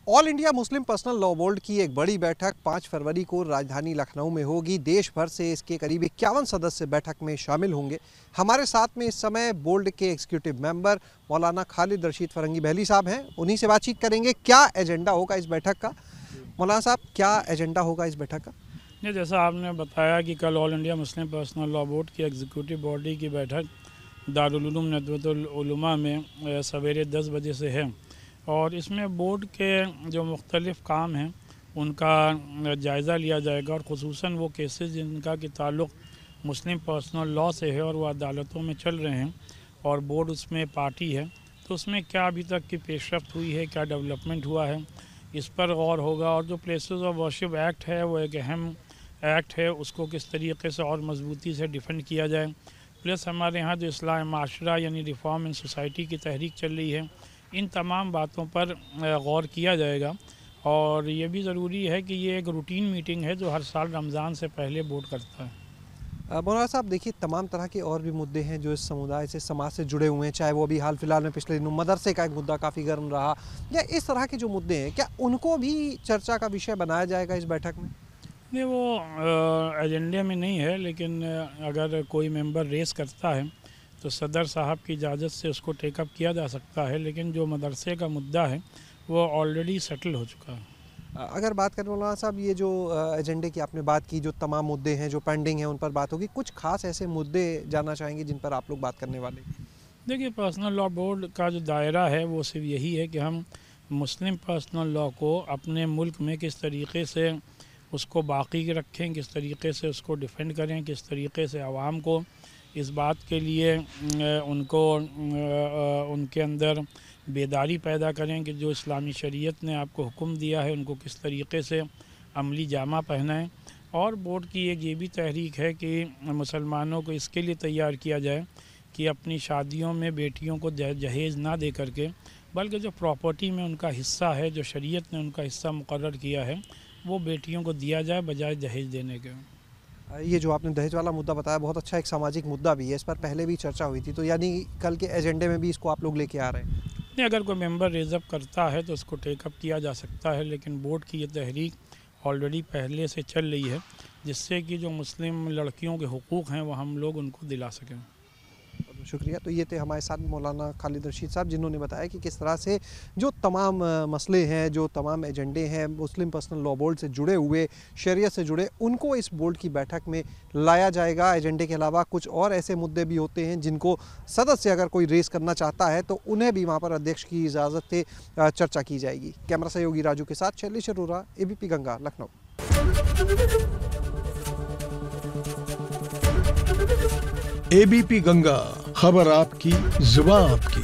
All India Muslim personal law board की एक बड़ी बैठक 5 फरवरी को राजधानी लखनऊ में होगी। देश भर से इसके करीब 51 सदस्य बैठक में शामिल होंगे। हमारे साथ में इस समय बोर्ड के एग्जीक्यूटिव मेंबर मौलाना खालिद रशीद फरंगी बहली साहब हैं। उन्हीं से बातचीत करेंगे क्या एजेंडा होगा इस बैठक का। मौलाना साहब, क्या एजेंडा होगा इस बैठक का? ये जैसा आपने बताया कि कल all India Muslim personal law board की एग्जीक्यूटिव बॉडी की बैठक दारुल उलूम नदवतुल उलमा में सवेरे 10 बजे से है और इसमें बोर्ड के जो मुख्तलिफ़ काम हैं उनका जायज़ा लिया जाएगा और ख़ुसूसन वो केसेस जिनका कि ताल्लुक़ मुस्लिम पर्सनल लॉ से है और वो अदालतों में चल रहे हैं और बोर्ड उसमें पार्टी है, तो उसमें क्या अभी तक की पेशरफ्त हुई है, क्या डेवलपमेंट हुआ है, इस पर गौर होगा। और जो प्लेसेस ऑफ वर्शिप एक्ट है वो एक अहम एक्ट है, उसको किस तरीके से और मजबूती से डिफेंड किया जाए। प्लस हमारे यहाँ जो इस्लाह माशरा यानी रिफॉर्म इन सोसाइटी की तहरीक चल रही है, इन तमाम बातों पर गौर किया जाएगा। और ये भी ज़रूरी है कि ये एक रूटीन मीटिंग है जो हर साल रमज़ान से पहले बोर्ड करता है। मौलाना साहब, देखिए तमाम तरह के और भी मुद्दे हैं जो इस समुदाय से समाज से जुड़े हुए हैं, चाहे वो अभी हाल फिलहाल में पिछले दिनों मदरसे का एक मुद्दा काफ़ी गर्म रहा, या इस तरह के जो मुद्दे हैं क्या उनको भी चर्चा का विषय बनाया जाएगा इस बैठक में? नहीं, वो एजेंडे में नहीं है, लेकिन अगर कोई मेंबर रेस करता है तो सदर साहब की इजाज़त से उसको टेकअप किया जा सकता है, लेकिन जो मदरसे का मुद्दा है वो ऑलरेडी सेटल हो चुका है। अगर बात करें मौलाना साहब, ये जो एजेंडे की आपने बात की, जो तमाम मुद्दे हैं जो पेंडिंग हैं उन पर बात होगी, कुछ खास ऐसे मुद्दे जानना चाहेंगे जिन पर आप लोग बात करने वाले? देखिए, पर्सनल लॉ बोर्ड का जो दायरा है वो सिर्फ यही है कि हम मुस्लिम पर्सनल लॉ को अपने मुल्क में किस तरीके से उसको बाकी रखें, किस तरीके से उसको डिफेंड करें, किस तरीके से आवाम को इस बात के लिए उनके अंदर बेदारी पैदा करें कि जो इस्लामी शरीयत ने आपको हुक्म दिया है उनको किस तरीके से अमली जामा पहनाएं। और बोर्ड की एक ये भी तहरीक है कि मुसलमानों को इसके लिए तैयार किया जाए कि अपनी शादियों में बेटियों को जहेज़ ना दे करके, बल्कि जो प्रॉपर्टी में उनका हिस्सा है, जो शरीयत ने उनका हिस्सा मुकर्रर किया है, वो बेटियों को दिया जाए बजाय दहेज देने के। ये जो आपने दहेज वाला मुद्दा बताया, बहुत अच्छा एक सामाजिक मुद्दा भी है, इस पर पहले भी चर्चा हुई थी, तो यानी कल के एजेंडे में भी इसको आप लोग लेके आ रहे हैं? नहीं, अगर कोई मेंबर रेज़अप करता है तो उसको टेकअप किया जा सकता है, लेकिन बोर्ड की ये तहरीक ऑलरेडी पहले से चल रही है जिससे कि जो मुस्लिम लड़कियों के हुकूक़ हैं वो हम लोग उनको दिला सकें। शुक्रिया। तो ये थे हमारे साथ मौलाना खालिद रशीद साहब, जिन्होंने बताया कि किस तरह से जो तमाम मसले हैं, जो तमाम एजेंडे हैं मुस्लिम पर्सनल लॉ बोर्ड से जुड़े हुए, शरीयत से जुड़े, उनको इस बोर्ड की बैठक में लाया जाएगा। एजेंडे के अलावा कुछ और ऐसे मुद्दे भी होते हैं जिनको सदस्य अगर कोई रेस करना चाहता है तो उन्हें भी वहाँ पर अध्यक्ष की इजाज़त से चर्चा की जाएगी। कैमरा सहयोगी राजू के साथ शैलेश अरोरा, ABP गंगा, लखनऊ। ABP गंगा, खबर आपकी, जुबान आपकी।